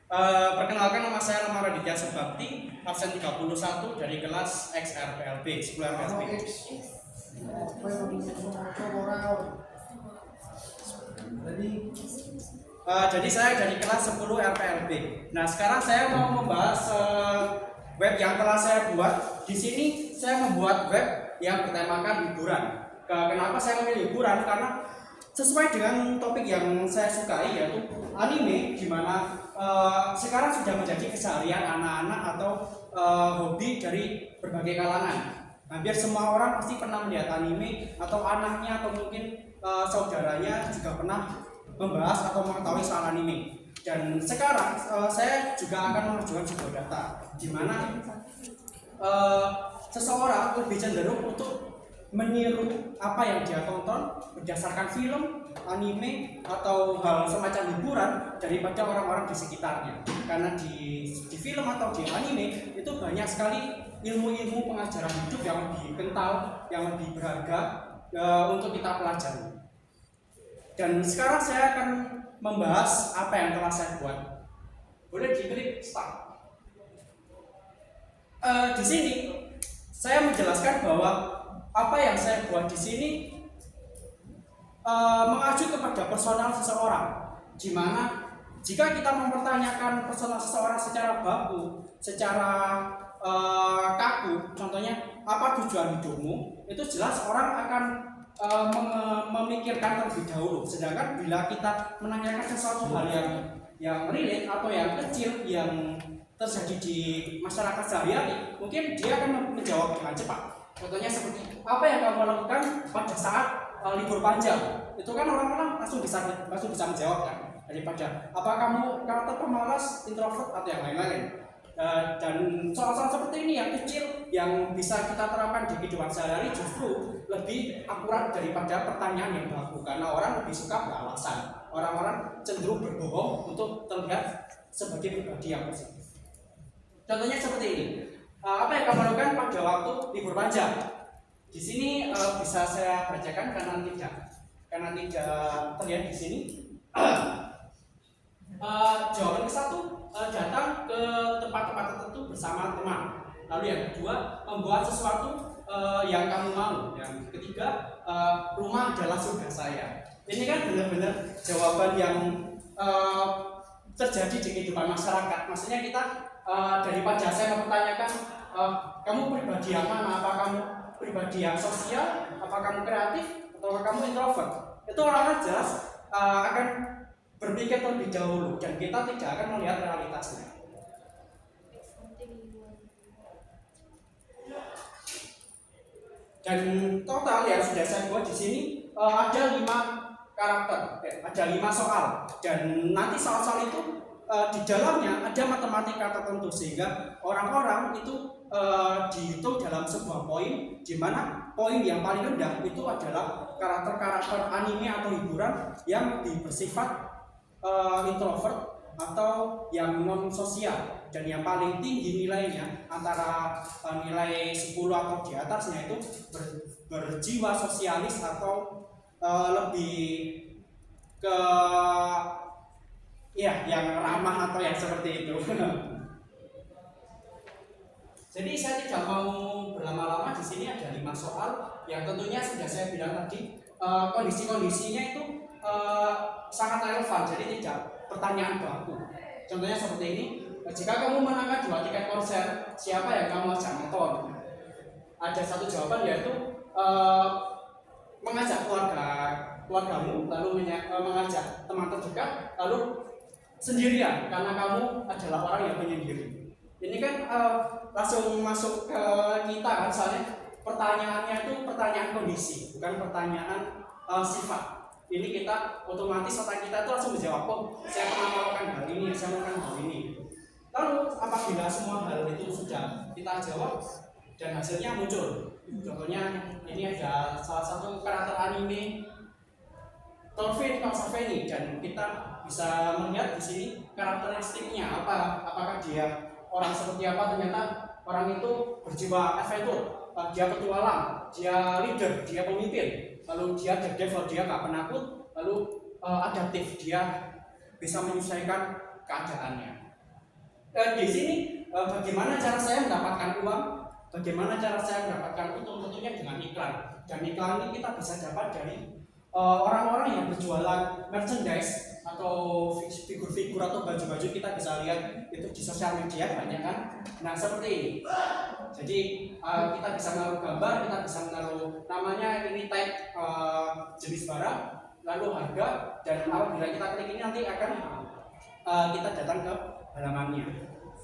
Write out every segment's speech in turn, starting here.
Perkenalkan, nama saya Lama Raditya Subakti, absen 31 dari kelas XRPLB, 10 RPLB. Jadi saya dari kelas 10 RPLB. Nah, sekarang saya mau membahas web yang telah saya buat. Di sini saya membuat web yang bertemakan hiburan. Kenapa saya memilih hiburan? Karena sesuai dengan topik yang saya sukai, yaitu anime, di mana sekarang sudah menjadi keseharian anak-anak atau hobi dari berbagai kalangan. Hampir semua orang pasti pernah melihat anime, atau anaknya atau mungkin saudaranya juga pernah membahas atau mengetahui soal anime. Dan sekarang saya juga akan mengajukan sebuah data di mana seseorang lebih cenderung untuk meniru apa yang dia tonton berdasarkan film, anime, atau hal semacam hiburan daripada orang-orang di sekitarnya. Karena di film atau di anime itu banyak sekali ilmu-ilmu pengajaran hidup yang lebih kental, yang lebih berharga untuk kita pelajari. Dan sekarang saya akan membahas apa yang telah saya buat. Boleh diklik start. Di sini saya menjelaskan bahwa apa yang saya buat di sini mengacu kepada personal seseorang, di mana jika kita mempertanyakan personal seseorang secara baku, secara kaku, contohnya apa tujuan hidupmu, itu jelas orang akan memikirkan terlebih dahulu. Sedangkan bila kita menanyakan sesuatu hal yang relate atau yang kecil yang terjadi di masyarakat sehari-hari, mungkin dia akan menjawab dengan cepat. Contohnya seperti apa yang kamu lakukan pada saat libur panjang? Itu kan orang-orang langsung bisa menjawab kan, daripada apa kamu karakter pemalas, introvert, atau yang lain-lain. Dan soal-soal seperti ini yang kecil yang bisa kita terapkan di kehidupan sehari-hari justru lebih akurat daripada pertanyaan yang baku, karena orang lebih suka beralasan. Orang-orang cenderung berbohong untuk terlihat sebagai pribadi yang positif. Contohnya seperti ini. Apa yang kamu lakukan pada waktu libur panjang? Di sini bisa saya bacakan karena tidak terlihat di sini. Jawaban ke satu, datang ke tempat-tempat tertentu bersama teman. Lalu yang kedua, membuat sesuatu yang kamu mau. Yang ketiga, rumah adalah surga saya. Ini kan benar-benar jawaban yang terjadi di kehidupan masyarakat. Maksudnya kita daripada saya mempertanyakan kamu pribadi yang mana, apa kamu pribadi yang sosial, apa kamu kreatif, atau kamu introvert, itu orang-orang jelas akan berpikir terlebih dahulu dan kita tidak akan melihat realitasnya. Dan total yang sudah saya buat di sini ada 5 karakter, ada 5 soal, dan nanti soal-soal itu di dalamnya ada matematika tertentu sehingga orang-orang itu dihitung dalam sebuah poin, di mana poin yang paling rendah itu adalah karakter-karakter anime atau hiburan yang lebih bersifat introvert atau yang non sosial, dan yang paling tinggi nilainya antara nilai 10 atau di atasnya itu berjiwa sosialis atau lebih ke yang ramah atau yang seperti itu. Jadi saya tidak mau berlama-lama, di sini ada 5 soal yang tentunya sudah saya bilang tadi kondisi-kondisinya itu sangat relevan, jadi tidak pertanyaan baku. Contohnya seperti ini, jika kamu menangkan 2 tiket konser, siapa yang kamu ajak nonton? Ada satu jawaban, yaitu mengajak keluargamu, lalu mengajak teman terdekat, lalu sendirian karena kamu adalah orang yang penyendiri. Ini kan langsung masuk ke kita kan, soalnya pertanyaannya itu pertanyaan kondisi, bukan pertanyaan sifat. Ini kita otomatis otak kita itu langsung menjawab, oh saya pernah melakukan hal ini, saya melakukan hal ini. Lalu apabila semua hal itu sudah kita jawab dan hasilnya muncul, contohnya ini ada salah satu karakter anime Torfin Saveni, dan kita bisa melihat di sini karakteristiknya apakah dia orang seperti apa. Ternyata orang itu berjiwa adventure, dia petualang, dia leader, dia pemimpin, lalu dia daredevil, dia nggak penakut, lalu adaptif, dia bisa menyesuaikan keadaannya. di sini bagaimana cara saya mendapatkan uang, bagaimana cara saya mendapatkan untung, tentunya dengan iklan. Dan iklan ini kita bisa dapat dari orang-orang yang berjualan merchandise atau figur-figur atau baju-baju. Kita bisa lihat itu di sosial media banyak kan. Nah seperti ini. Jadi kita bisa menaruh gambar, kita bisa menaruh namanya, ini tag jenis barang, lalu harga, dan apabila kita klik ini nanti akan kita datang ke halamannya.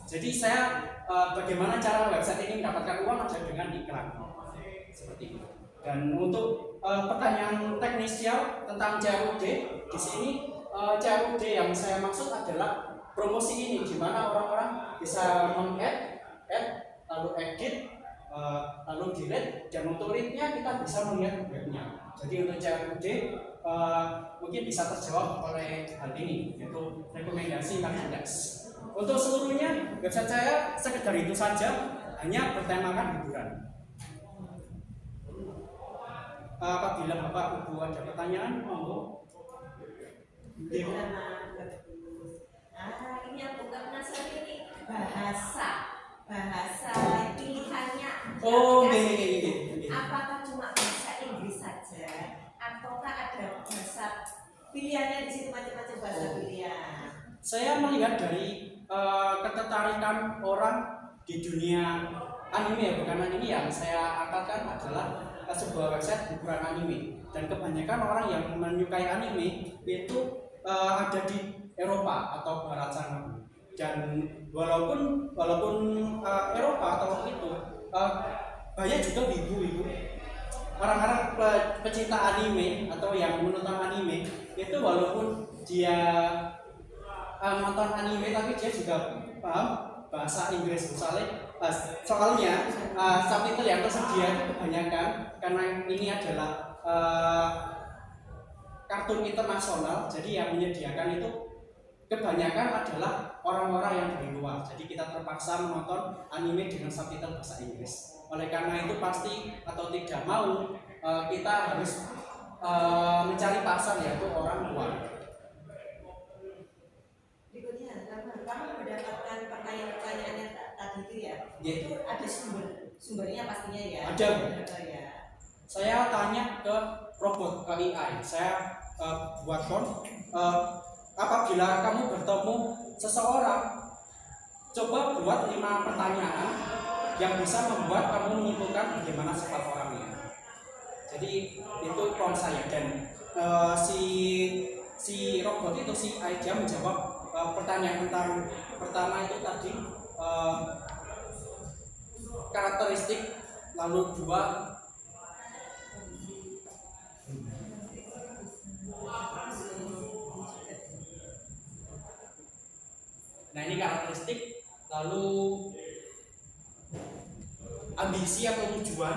Jadi saya bagaimana cara website ini mendapatkan uang adalah dengan iklan seperti itu. Dan untuk pertanyaan teknis ya tentang CRUD, di sini CRUD yang saya maksud adalah promosi ini, di mana orang-orang bisa meng-add, lalu edit, lalu delete, dan untuk read-nya kita bisa melihat webnya. Jadi untuk CRUD mungkin bisa terjawab oleh hal ini, yaitu rekomendasi merchandise. Untuk seluruhnya website saya sekedar itu saja, hanya bertemakan hiburan. Apabila Bapak Ibu ada pertanyaan, monggo. Ini aku penasaran ini bahasa pilihannya. Oh, gini. Apakah cuma bahasa Inggris saja, ataukah ada bahasa pilihannya di situ, macam-macam bahasa pilihan? Saya melihat dari ketertarikan orang di dunia anime, bukan anime, yang saya angkatkan adalah sebuah website hiburan anime, dan kebanyakan orang yang menyukai anime itu ada di Eropa atau Barat sana. Dan walaupun Eropa atau itu banyak juga ibu-ibu, orang-orang pecinta anime atau yang menonton anime itu, walaupun dia nonton anime tapi dia juga paham bahasa Inggris. Soalnya subtitle yang tersedia itu kebanyakan, karena ini adalah kartun internasional, jadi yang menyediakan itu kebanyakan adalah orang-orang yang dari luar. Jadi kita terpaksa menonton anime dengan subtitle bahasa Inggris. Oleh karena itu pasti atau tidak mau kita harus mencari pasar, yaitu orang luar. Kamu mendapatkan pertanyaan-pertanyaan yang tadi itu ya, itu ada sumbernya pastinya ya? Ada. Ya. Saya tanya ke robot, ke AI. Saya buat form. Apabila kamu bertemu seseorang, coba buat 5 pertanyaan yang bisa membuat kamu menyimpulkan bagaimana sifat orangnya. Jadi itu prompt saya, dan si robot itu, si AI, dia menjawab pertanyaan tentang pertama itu tadi karakteristik, lalu 2 nah ini karakteristik, lalu ambisi atau tujuan,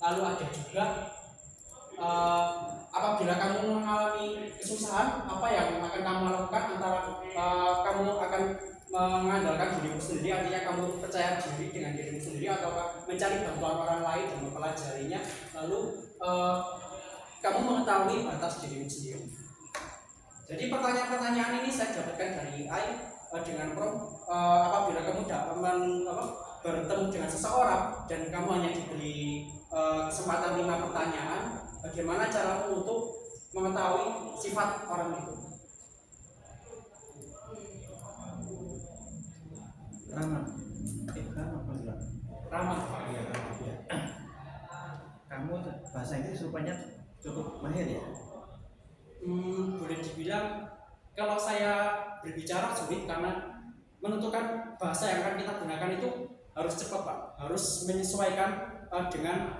lalu ada juga apabila kamu mengalami kesusahan, apa yang akan kamu lakukan, antara kamu akan mengandalkan dirimu sendiri, artinya kamu percaya diri dengan dirimu sendiri, atau mencari bantuan orang lain dan mempelajarinya, lalu kamu mengetahui batas dirimu sendiri. Jadi pertanyaan-pertanyaan ini saya dapatkan dari AI dengan prompt. Apabila kamu bertemu dengan seseorang dan kamu hanya diberi kesempatan 5 pertanyaan, bagaimana caramu untuk mengetahui sifat orang itu? Ramah. Kamu bahasa Inggris rupanya cukup mahir ya? Boleh dibilang kalau saya berbicara sulit, karena menentukan bahasa yang akan kita gunakan itu harus cepat, Pak. Harus menyesuaikan dengan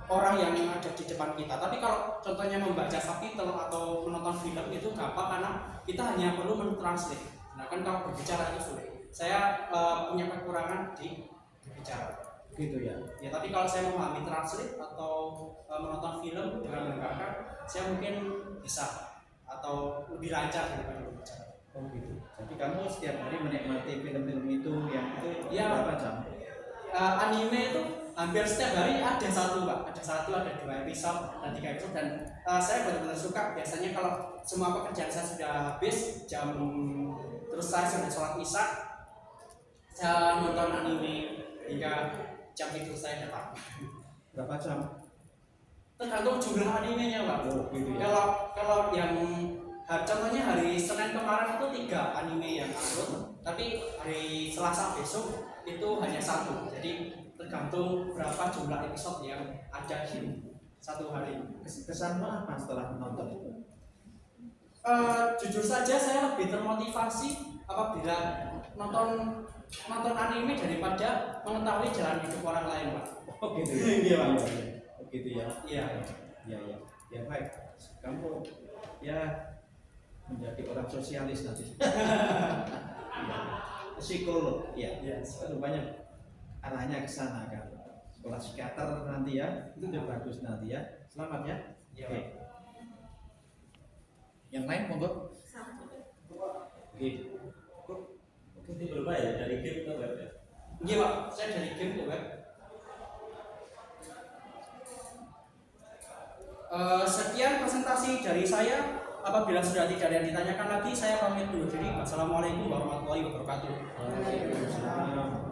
orang yang ada di depan kita. Tapi kalau contohnya membaca subtitle atau menonton film itu gampang, karena kita hanya perlu mentranslate. Nah kan kalau berbicara itu sulit. Saya punya kekurangan di berbicara. Gitu ya. Ya, tapi kalau saya memahami translate atau menonton film dengan mendengarkan, saya mungkin bisa atau lebih lancar daripada berbicara. Oh gitu. Jadi kamu setiap hari menikmati film-film itu yang itu Ya, berapa jam? Anime itu hampir setiap hari ada 1, Pak. Ada 1, ada 2 episode, ada 3 episode, dan saya benar-benar suka. Biasanya kalau semua pekerjaan saya sudah habis jam, terus saya sudah sholat isya, saya nonton anime hingga jam tidur saya dapat. Berapa jam? Tergantung jumlah animenya, Pak. Oh, gitu ya. Kalau yang contohnya hari Senin kemarin itu 3 anime yang upload, tapi hari Selasa besok itu hanya 1. Jadi tergantung berapa jumlah episode yang ada di satu hari. Kesanmu apa setelah menonton itu? Jujur saja saya lebih termotivasi apabila nonton anime daripada mengetahui jalan hidup orang lain, Pak. Oh gitu. Iya, Pak. Oh gitu ya. Iya. Ya ya. Ya baik. Kamu ya menjadi orang sosialis nanti. Ya. Psikolog. Ya. Iya. Banyak arahnya ke sana kan. Sekolah psikiater nanti ya. Itu udah bagus nanti ya. Selamat ya. Iya, Oke. Pak. Yang lain monggo. Oke. Ini berubah ya dari game ke web ya? Iya, Pak. Saya dari game ke web. Sekian presentasi dari saya. Apabila sudah tidak ada yang ditanyakan lagi, saya pamit dulu. Jadi, wassalamualaikum warahmatullahi wabarakatuh. Waalaikumsalam.